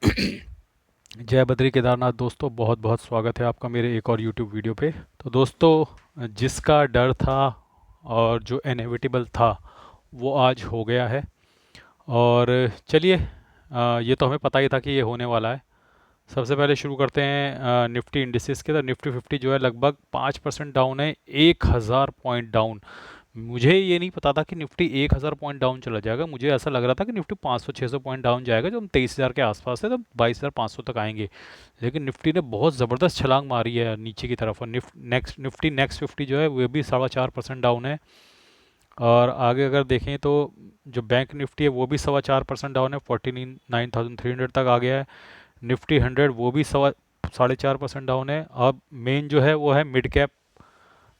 जय बद्री केदारनाथ दोस्तों, बहुत बहुत स्वागत है आपका मेरे एक और यूट्यूब वीडियो पे। तो दोस्तों, जिसका डर था और जो इनएविटेबल था वो आज हो गया है। और चलिए, ये तो हमें पता ही था कि ये होने वाला है। सबसे पहले शुरू करते हैं निफ्टी इंडिसेस के। तो निफ्टी 50 जो है लगभग 5% डाउन है, 1000 पॉइंट डाउन। मुझे ये नहीं पता था कि निफ्टी 1000 पॉइंट डाउन चला जाएगा। मुझे ऐसा लग रहा था कि निफ्टी 500-600 पॉइंट डाउन जाएगा, जो हम 23,000 के आसपास है, तो 22,500 तक आएंगे। लेकिन निफ्टी ने बहुत ज़बरदस्त छलांग मारी है नीचे की तरफ। और निफ्टी नेक्स्ट 50 जो है वो भी 4.5% डाउन है। और आगे अगर देखें तो जो बैंक निफ्टी है वो भी 4.25% डाउन है, 49,300 तक आ गया है। निफ्टी 100 वो भी 4.5% डाउन है। अब मेन जो है वो है मिड कैप।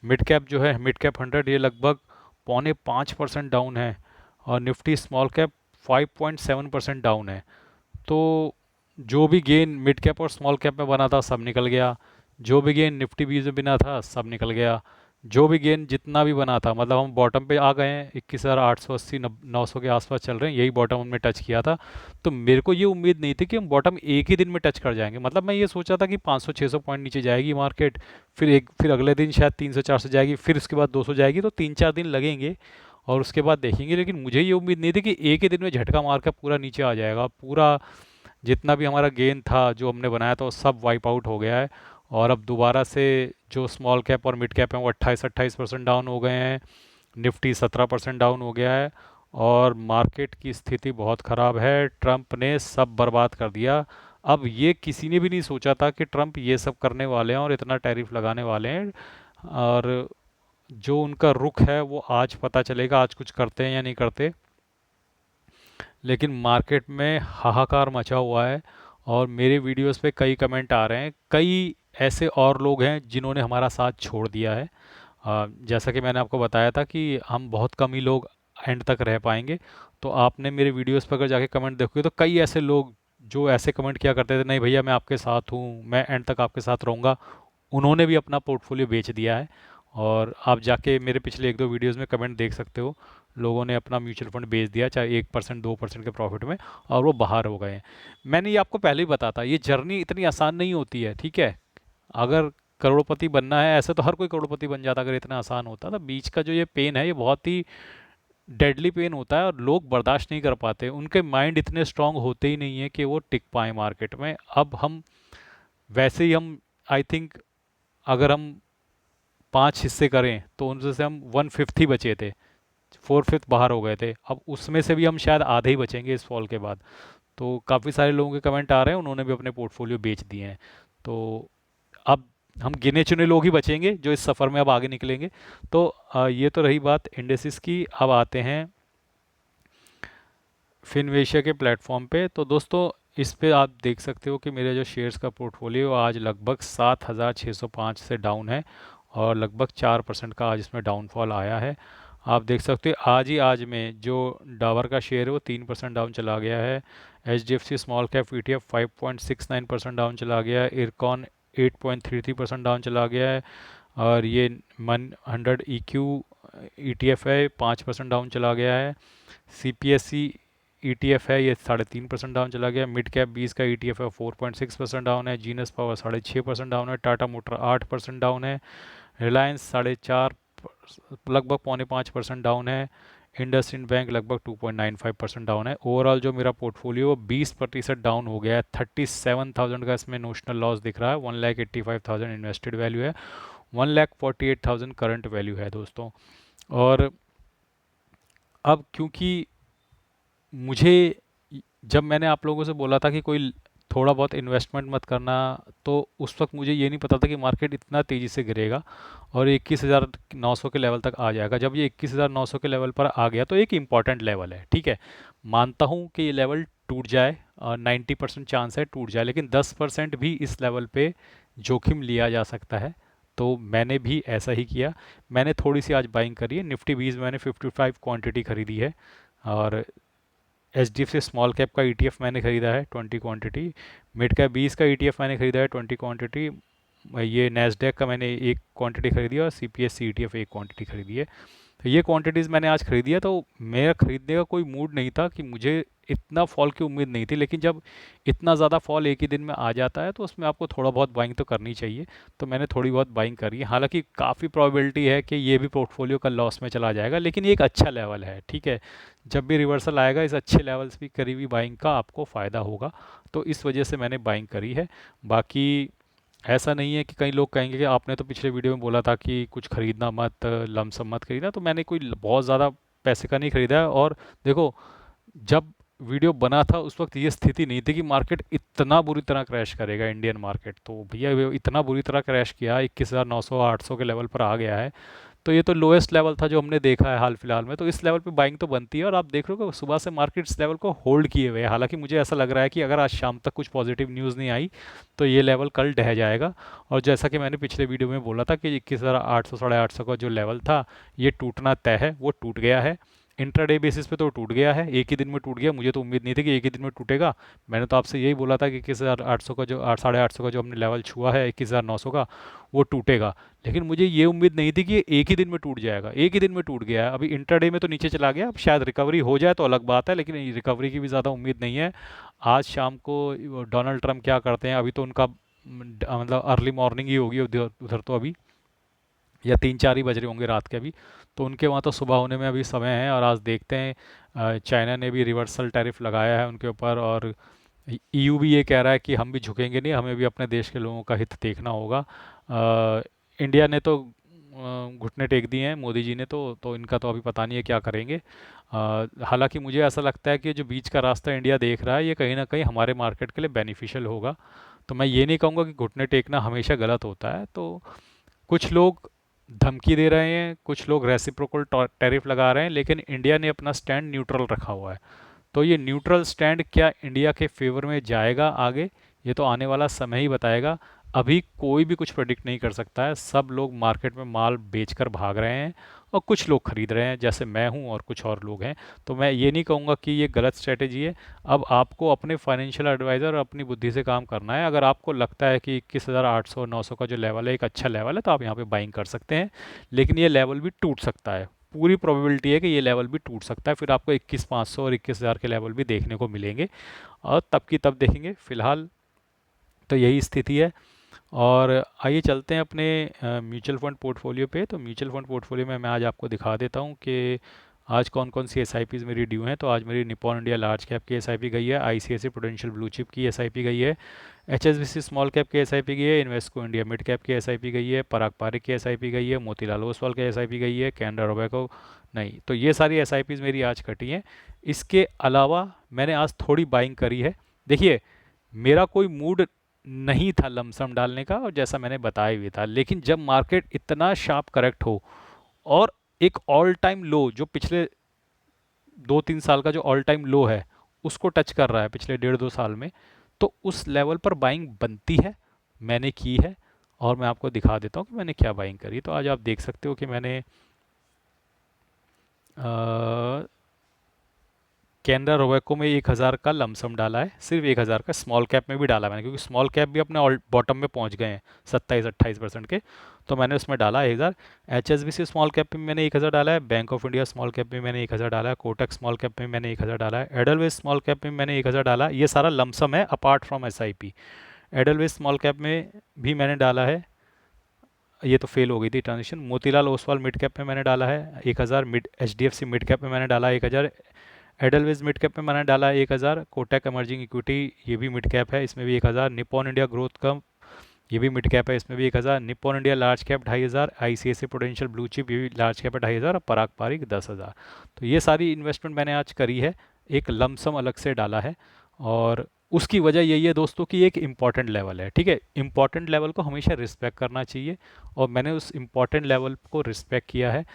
मिड कैप जो है, मिड कैप 100, ये लगभग 4.5% डाउन है। और निफ्टी स्मॉल कैप 5.7% डाउन है। तो जो भी गेन मिड कैप और स्मॉल कैप में बना था सब निकल गया। जो भी गेन निफ्टी बीज में बिना था सब निकल गया। जो भी गेन जितना भी बना था, मतलब हम बॉटम पे आ गए हैं, 21,880 900 के आसपास चल रहे हैं, यही बॉटम हमने टच किया था। तो मेरे को ये उम्मीद नहीं थी कि हम बॉटम एक ही दिन में टच कर जाएंगे। मतलब मैं ये सोचा था कि 500-600 पॉइंट नीचे जाएगी मार्केट, फिर अगले दिन शायद 300-400 जाएगी, फिर उसके बाद 200 जाएगी, तो 3-4 दिन लगेंगे और उसके बाद देखेंगे। लेकिन मुझे ये उम्मीद नहीं थी कि एक ही दिन में झटका मार कर पूरा नीचे आ जाएगा। पूरा जितना भी हमारा गेन था जो हमने बनाया था वो सब वाइप आउट हो गया है। और अब दोबारा से जो स्मॉल कैप और मिड कैप हैं वो 28-28% डाउन हो गए हैं। निफ्टी 17% डाउन हो गया है। और मार्केट की स्थिति बहुत ख़राब है। ट्रंप ने सब बर्बाद कर दिया। अब ये किसी ने भी नहीं सोचा था कि ट्रंप ये सब करने वाले हैं और इतना टैरिफ लगाने वाले हैं। और जो उनका रुख है वो आज पता चलेगा, आज कुछ करते हैं या नहीं करते। लेकिन मार्केट में हाहाकार मचा हुआ है। और मेरे वीडियोस पे कई कमेंट आ रहे हैं, कई ऐसे और लोग हैं जिन्होंने हमारा साथ छोड़ दिया है। जैसा कि मैंने आपको बताया था कि हम बहुत कम ही लोग एंड तक रह पाएंगे। तो आपने मेरे वीडियोस पर अगर जाके कमेंट देखोगे तो कई ऐसे लोग जो ऐसे कमेंट किया करते थे, नहीं भैया मैं आपके साथ हूँ, मैं एंड तक आपके साथ रहूँगा, उन्होंने भी अपना पोर्टफोलियो बेच दिया है। और आप जाके मेरे पिछले 1-2 वीडियोस में कमेंट देख सकते हो। लोगों ने अपना म्यूचुअल फंड बेच दिया, चाहे 1% 2% के प्रॉफिट में, और वो बाहर हो गए हैं। मैंने ये आपको पहले ही बताया था, ये जर्नी इतनी आसान नहीं होती है, ठीक है। अगर करोड़पति बनना है, ऐसे तो हर कोई करोड़पति बन जाता अगर इतना आसान होता। तो बीच का जो ये पेन है ये बहुत ही डेडली पेन होता है और लोग बर्दाश्त नहीं कर पाते। उनके माइंड इतने स्ट्रांग होते ही नहीं है कि वो टिक पाए मार्केट में। अब हम वैसे ही हम, आई थिंक, अगर हम 5 हिस्से करें तो उनसे से हम 1/5 ही बचे थे, 4/5 बाहर हो गए थे। अब उसमें से भी हम शायद आधे ही बचेंगे इस फॉल के बाद। तो काफ़ी सारे लोगों के कमेंट आ रहे हैं, उन्होंने भी अपने पोर्टफोलियो बेच दिए हैं। तो अब हम गिने चुने लोग ही बचेंगे जो इस सफ़र में अब आगे निकलेंगे। तो ये तो रही बात इंडेसिस की। अब आते हैं फिनवेशिया के प्लेटफॉर्म पे। तो दोस्तों, इस पे आप देख सकते हो कि मेरे जो शेयर्स का पोर्टफोलियो आज लगभग 7,605 से डाउन है। और लगभग 4% का आज इसमें डाउनफॉल आया है। आप देख सकते हो आज ही आज में जो डाबर का शेयर है वो 3% डाउन चला गया है। H D F C small cap E T F 5.69% down चला गया है। इरकॉन 8.33% डाउन चला गया है। और ये मन 100 E Q E T F है, 5% डाउन चला गया है। C P S E E T F है, ये 3.5% डाउन चला गया। मिड कैप 20 का ई टी एफ है, 4.6% डाउन है। जीनस पावर 6.5% डाउन है। टाटा मोटर 8% डाउन है। रिलायंस 4.5, लगभग 4.5% डाउन है। इंडसइंड बैंक लगभग 2.95% डाउन है। ओवरऑल जो मेरा पोर्टफोलियो वो 20% डाउन हो गया है। 37,000 का इसमें नोशनल लॉस दिख रहा है। 1,85,000 इन्वेस्टेड वैल्यू है। 1,48,000 करंट वैल्यू है दोस्तों। और अब क्योंकि मुझे, जब मैंने आप लोगों से बोला था कि कोई थोड़ा बहुत इन्वेस्टमेंट मत करना, तो उस वक्त मुझे ये नहीं पता था कि मार्केट इतना तेज़ी से गिरेगा और 21,900 के लेवल तक आ जाएगा। जब ये 21,900 के लेवल पर आ गया तो एक इम्पॉर्टेंट लेवल है, ठीक है। मानता हूँ कि ये लेवल टूट जाए, और 90% चांस है टूट जाए, लेकिन 10% भी इस लेवल पे जोखिम लिया जा सकता है। तो मैंने भी ऐसा ही किया। मैंने थोड़ी सी आज बाइंग करी है। निफ्टी 20 मैंने 55 क्वांटिटी खरीदी है। और H D F C small cap का ईटीएफ मैंने खरीदा है 20 क्वांटिटी। मिड कैप 20 का ईटीएफ मैंने खरीदा है 20 क्वांटिटी। ये नेस्डेक का मैंने एक क्वांटिटी खरीदी है और C P S E ETF एक क्वांटिटी खरीदी है। तो ये क्वांटिटीज़ मैंने आज खरीदी है। तो मेरा खरीदने का कोई मूड नहीं था कि मुझे इतना फॉल की उम्मीद नहीं थी, लेकिन जब इतना ज़्यादा फॉल एक ही दिन में आ जाता है तो उसमें आपको थोड़ा बहुत बाइंग तो करनी चाहिए। तो मैंने थोड़ी बहुत बाइंग करी है, हालांकि काफ़ी प्रोबेबिलिटी है कि ये भी पोर्टफोलियो का लॉस में चला जाएगा, लेकिन ये एक अच्छा लेवल है, ठीक है। जब भी रिवर्सल आएगा इस अच्छे लेवल्स भी करी हुई बाइंग का आपको फ़ायदा होगा। तो इस वजह से मैंने बाइंग करी है। बाकी ऐसा नहीं है कि कई लोग कहेंगे कि आपने तो पिछले वीडियो में बोला था कि कुछ खरीदना मत, लमसम मत खरीदना। तो मैंने कोई बहुत ज़्यादा पैसे का नहीं खरीदा है। और देखो, जब वीडियो बना था उस वक्त ये स्थिति नहीं थी कि मार्केट इतना बुरी तरह क्रैश करेगा, इंडियन मार्केट तो भैया ये इतना बुरी तरह क्रैश किया, 21,900 800 के लेवल पर आ गया है। तो ये तो लोएस्ट लेवल था जो हमने देखा है हाल फिलहाल में। तो इस लेवल पे बाइंग तो बनती है, और आप देख रहे हो कि सुबह से मार्केट इस लेवल को होल्ड किए हुए है। हालांकि मुझे ऐसा लग रहा है कि अगर आज शाम तक कुछ पॉजिटिव न्यूज़ नहीं आई तो ये लेवल कल ढह जाएगा। और जैसा कि मैंने पिछले वीडियो में बोला था कि 21,800 850 का जो लेवल था ये टूटना तय है, वो टूट गया है। इंट्राडे बेसिस पे तो टूट गया है, एक ही दिन में टूट गया। मुझे तो उम्मीद नहीं थी कि एक ही दिन में टूटेगा। मैंने तो आपसे यही बोला था कि 21,800 का जो 8 850 का जो हमने लेवल छुआ है 21,900 का, वो टूटेगा। लेकिन मुझे ये उम्मीद नहीं थी कि ये एक ही दिन में टूट जाएगा। एक ही दिन में टूट गया है। अभी इंट्राडे में तो नीचे चला गया, अब शायद रिकवरी हो जाए तो अलग बात है, लेकिन रिकवरी की भी ज़्यादा उम्मीद नहीं है। आज शाम को डोनाल्ड ट्रंप क्या करते हैं, अभी तो उनका मतलब अर्ली मॉर्निंग ही होगी उधर उधर तो अभी, या 3 4 ही बज रहे होंगे रात के अभी। तो उनके वहाँ तो सुबह होने में अभी समय है। और आज देखते हैं, चाइना ने भी रिवर्सल टैरिफ लगाया है उनके ऊपर, और ईयू भी ये कह रहा है कि हम भी झुकेंगे नहीं, हमें भी अपने देश के लोगों का हित देखना होगा। इंडिया ने तो घुटने टेक दिए हैं मोदी जी ने, तो इनका तो अभी पता नहीं है क्या करेंगे। हालांकि मुझे ऐसा लगता है कि जो बीच का रास्ता इंडिया देख रहा है ये कहीं ना कहीं हमारे मार्केट के लिए बेनिफिशियल होगा। तो मैं ये नहीं कहूँगा कि घुटने टेकना हमेशा गलत होता है। तो कुछ लोग धमकी दे रहे हैं, कुछ लोग रेसिप्रोकल टैरिफ लगा रहे हैं, लेकिन इंडिया ने अपना स्टैंड न्यूट्रल रखा हुआ है। तो ये न्यूट्रल स्टैंड क्या इंडिया के फेवर में जाएगा आगे, ये तो आने वाला समय ही बताएगा। अभी कोई भी कुछ प्रेडिक्ट नहीं कर सकता है। सब लोग मार्केट में माल बेचकर भाग रहे हैं और कुछ लोग खरीद रहे हैं, जैसे मैं हूं और कुछ और लोग हैं। तो मैं ये नहीं कहूँगा कि ये गलत स्ट्रेटेजी है। अब आपको अपने फाइनेंशियल एडवाइज़र और अपनी बुद्धि से काम करना है। अगर आपको लगता है कि 21,800 900 का जो लेवल है एक अच्छा लेवल है, तो आप यहाँ पे बाइंग कर सकते हैं। लेकिन ये लेवल भी टूट सकता है, पूरी प्रोबेबिलिटी है कि ये लेवल भी टूट सकता है। फिर आपको 21,500 और 21,000 के लेवल भी देखने को मिलेंगे, और तब की तब देखेंगे। फिलहाल तो यही स्थिति है। और आइए चलते हैं अपने म्यूचुअल फंड पोर्टफोलियो पे। तो म्यूचुअल फंड पोर्टफोलियो में मैं आज आपको दिखा देता हूँ कि आज कौन कौन सी एसआईपीज़ मेरी ड्यू हैं। तो आज मेरी निप्पॉन इंडिया लार्ज कैप की एसआईपी गई है, आईसीआईसी प्रूडेंशियल ब्लू चिप की एसआईपी गई है, एचएसबीसी स्मॉल कैप की एसआईपी गई है, इन्वेस्को इंडिया मिड कैप की एसआईपी गई है, पराग पारिक की एसआईपी गई है, मोतीलाल ओसवाल की एसआईपी गई है, कैनरा रोबेको नहीं। तो ये सारी एसआईपीज़ मेरी आज कटी हैं। इसके अलावा मैंने आज थोड़ी बाइंग करी है। देखिए, मेरा कोई मूड नहीं था लमसम डालने का, और जैसा मैंने बताया भी था, लेकिन जब मार्केट इतना शार्प करेक्ट हो और एक ऑल टाइम लो जो पिछले 2 3 साल का जो ऑल टाइम लो है उसको टच कर रहा है पिछले 1.5 2 साल में, तो उस लेवल पर बाइंग बनती है। मैंने की है, और मैं आपको दिखा देता हूँ कि मैंने क्या बाइंग करी। तो आज आप देख सकते हो कि मैंने कैनरा रोबेको में 1,000 का लमसम डाला है, सिर्फ 1,000 का। स्मॉल कैप में भी डाला मैंने, क्योंकि स्मॉल कैप भी अपने बॉटम में पहुंच गए हैं 27 28% के। तो मैंने उसमें डाला 1,000। एचएसबीसी स्मॉल कैप में मैंने 1,000 डाला है, bank of India small cap में मैंने 1,000 डाला है, कोटक स्मॉल कैप में मैंने 1,000 डाला है, एडलवेज स्मॉल कैप में मैंने 1,000 डाला है। ये सारा लमसम है apart from SIP. Edelweiss small cap में भी मैंने डाला है, ये तो फेल हो गई थी transaction. Motilal Oswal mid cap में मैंने डाला है 1,000, मिड एचडीएफसी मिड कैप में मैंने डाला है 1,000, एडलवेज मिड कैप में मैंने डाला है 1,000, कोटक इमर्जिंग इक्विटी ये भी मिड कैप है, इसमें भी 1,000, निप्पॉन इंडिया ग्रोथ का ये भी मिड कैप है, इसमें भी 1,000, Nippon India large cap 2,500, ICICI Prudential blue chip ये भी लार्ज कैप है 2,500, और पराग पारिक 10,000। तो ये सारी इन्वेस्टमेंट मैंने आज करी है, एक लमसम अलग से डाला है। और उसकी वजह यही है दोस्तों कि एक इम्पॉर्टेंट लेवल है, ठीक है। इम्पॉर्टेंट लेवल को हमेशा रिस्पेक्ट करना चाहिए, और मैंने उस इम्पॉर्टेंट लेवल को रिस्पेक्ट किया है।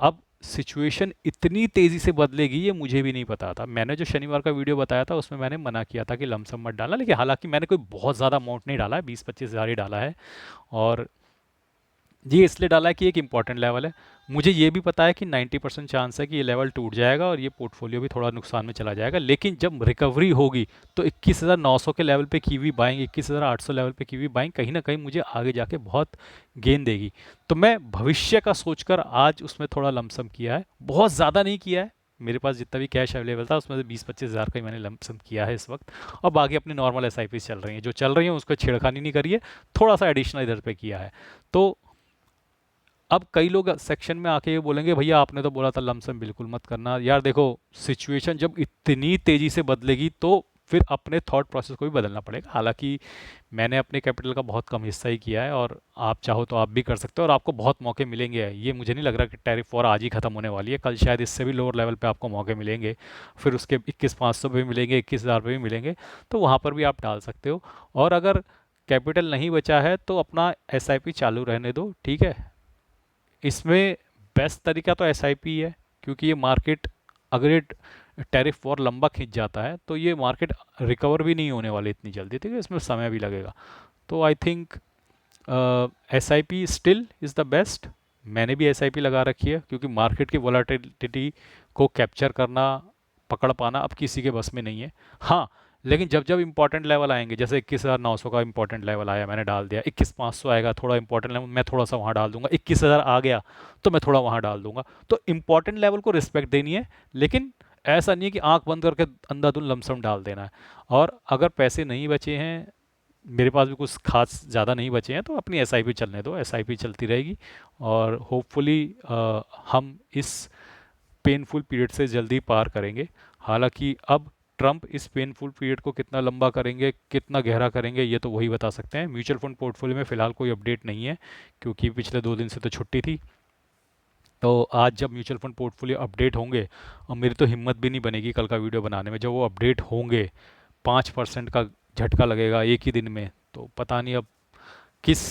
अब सिचुएशन इतनी तेज़ी से बदलेगी ये मुझे भी नहीं पता था। मैंने जो शनिवार का वीडियो बताया था उसमें मैंने मना किया था कि लमसम मत डालना, लेकिन हालांकि मैंने कोई बहुत ज़्यादा अमाउंट नहीं डाला है, 20 25 हज़ार ही डाला है। और ये इसलिए डाला है कि एक इंपॉर्टेंट लेवल है। मुझे ये भी पता है कि 90% चांस है कि ये लेवल टूट जाएगा और ये पोर्टफोलियो भी थोड़ा नुकसान में चला जाएगा, लेकिन जब रिकवरी होगी तो 21,900 के लेवल पे की हुई बाइंग, 21,800 लेवल पे की हुई बाइंग कहीं ना कहीं मुझे आगे जाके बहुत गेन देगी। तो मैं भविष्य का सोचकर आज उसमें थोड़ा लमसम किया है, बहुत ज़्यादा नहीं किया है। मेरे पास जितना भी कैश अवेलेबल था उसमें से 20-25 हज़ार का ही मैंने लमसम किया है इस वक्त। और बाकी अपनी नॉर्मल एस आई पी चल रही हैं, जो चल रही हैं उसको छेड़खानी नहीं करिए, थोड़ा सा एडिशनल इधर पे किया है। तो अब कई लोग सेक्शन में आके ये बोलेंगे भैया आपने तो बोला था लमसम बिल्कुल मत करना। यार देखो, सिचुएशन जब इतनी तेज़ी से बदलेगी तो फिर अपने थॉट प्रोसेस को भी बदलना पड़ेगा। हालांकि मैंने अपने कैपिटल का बहुत कम हिस्सा ही किया है, और आप चाहो तो आप भी कर सकते हो, और आपको बहुत मौके मिलेंगे। ये मुझे नहीं लग रहा कि टैरिफ वॉर आज ही ख़त्म होने वाली है, कल शायद इससे भी लोअर लेवल पे आपको मौके मिलेंगे, फिर उसके 21,500 पे भी मिलेंगे, 21,000 पे भी मिलेंगे। तो वहाँ पर भी आप डाल सकते हो। और अगर कैपिटल नहीं बचा है तो अपना एसआईपी चालू रहने दो, ठीक है। इसमें बेस्ट तरीका तो एसआईपी है, क्योंकि ये मार्केट अगर ये टैरिफ वॉर लंबा खिंच जाता है तो ये मार्केट रिकवर भी नहीं होने वाली इतनी जल्दी, ठीक है, इसमें समय भी लगेगा। तो I think SIP still is the best. मैंने भी एसआईपी लगा रखी है, क्योंकि मार्केट की वॉलेटिलिटी को कैप्चर करना, पकड़ पाना अब किसी के बस में नहीं है। हाँ, लेकिन जब जब इंपॉर्टेंट लेवल आएंगे, जैसे 21,900 का इंपॉर्टेंट लेवल आया मैंने डाल दिया, 21,500 आएगा थोड़ा इंपॉर्टेंट लेवल, मैं थोड़ा सा वहाँ डाल दूंगा, 21,000 आ गया तो मैं थोड़ा वहाँ डाल दूंगा। तो इंपॉर्टेंट लेवल को रिस्पेक्ट देनी है, लेकिन ऐसा नहीं है कि आंख बंद करके अंधाधुन लमसम डाल देना है। और अगर पैसे नहीं बचे हैं, मेरे पास भी कुछ खास ज़्यादा नहीं बचे हैं, तो अपनी एसआईपी चलने दो, एसआईपी चलती रहेगी। और होपफुली हम इस पेनफुल पीरियड से जल्दी पार करेंगे। हालांकि अब ट्रंप इस पेनफुल पीरियड को कितना लंबा करेंगे, कितना गहरा करेंगे, ये तो वही बता सकते हैं। म्यूचुअल फंड पोर्टफोलियो में फ़िलहाल कोई अपडेट नहीं है, क्योंकि पिछले 2 दिन से तो छुट्टी थी। तो आज जब म्यूचुअल फंड पोर्टफोलियो अपडेट होंगे, और मेरी तो हिम्मत भी नहीं बनेगी कल का वीडियो बनाने में, जब वो अपडेट होंगे 5% का झटका लगेगा एक ही दिन में, तो पता नहीं अब किस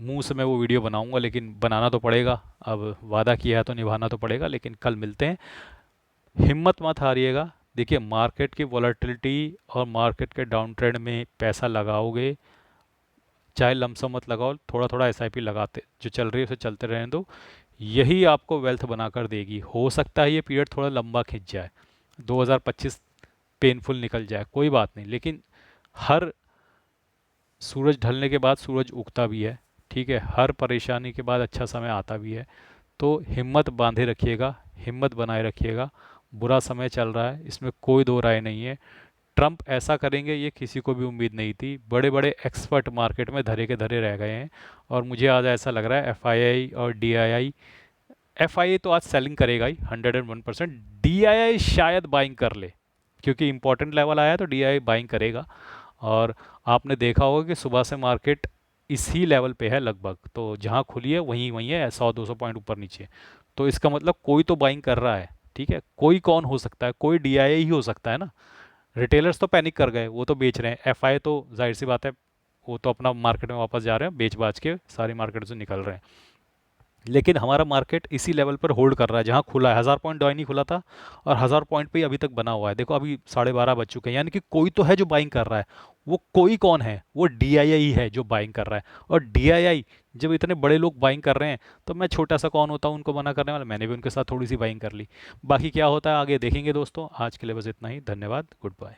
मुंह से मैं वो वीडियो बनाऊंगा, लेकिन बनाना तो पड़ेगा। अब वादा किया है तो निभाना तो पड़ेगा। लेकिन कल मिलते हैं, हिम्मत मत हारिएगा। देखिए, मार्केट की वॉलेटिलिटी और मार्केट के डाउन ट्रेंड में पैसा लगाओगे, चाहे लमसम मत लगाओ, थोड़ा थोड़ा एसआईपी लगाते, जो चल रही है उसे चलते रहने दो। यही आपको वेल्थ बनाकर देगी। हो सकता है ये पीरियड थोड़ा लंबा खिंच जाए, 2025 पेनफुल निकल जाए, कोई बात नहीं, लेकिन हर सूरज ढलने के बाद सूरज उगता भी है, ठीक है, हर परेशानी के बाद अच्छा समय आता भी है। तो हिम्मत बांधे रखिएगा, हिम्मत बनाए रखिएगा। बुरा समय चल रहा है, इसमें कोई दो राय नहीं है। ट्रंप ऐसा करेंगे ये किसी को भी उम्मीद नहीं थी। बड़े बड़े एक्सपर्ट मार्केट में धरे के धरे रह गए हैं। और मुझे आज ऐसा लग रहा है एफआईआई और डीआईआई, एफआईआई तो आज सेलिंग करेगा ही 101%, डीआईआई शायद बाइंग कर ले, क्योंकि इंपॉर्टेंट लेवल आया तो डीआईआई बाइंग करेगा। और आपने देखा होगा कि सुबह से मार्केट इसी लेवल पे है लगभग, तो जहाँ खुली है वहीं वहीं है, 100-200 पॉइंट ऊपर नीचे। तो इसका मतलब कोई तो बाइंग कर रहा है, ठीक है। कोई कौन हो सकता है? कोई डीआईआई ही हो सकता है ना। रिटेलर्स तो पैनिक कर गए, वो तो बेच रहे हैं। एफआई तो जाहिर सी बात है, वो तो अपना मार्केट में वापस जा रहे हैं, बेच बाच के सारी मार्केट से निकल रहे हैं। लेकिन हमारा मार्केट इसी लेवल पर होल्ड कर रहा है, जहाँ खुला है। 1,000 पॉइंट डॉइन ही खुला था, और 1,000 पॉइंट पे ही अभी तक बना हुआ है। देखो अभी 12:30 बज चुके हैं, यानी कि कोई तो है जो बाइंग कर रहा है। वो कोई कौन है? वो डीआईआई है जो बाइंग कर रहा है। और डीआईआई जब इतने बड़े लोग बाइंग कर रहे हैं, तो मैं छोटा सा कौन होता हूँ उनको मना करने वाला? मैंने भी उनके साथ थोड़ी सी बाइंग कर ली। बाकी क्या होता है आगे देखेंगे दोस्तों। आज के लिए बस इतना ही। धन्यवाद, गुड बाय।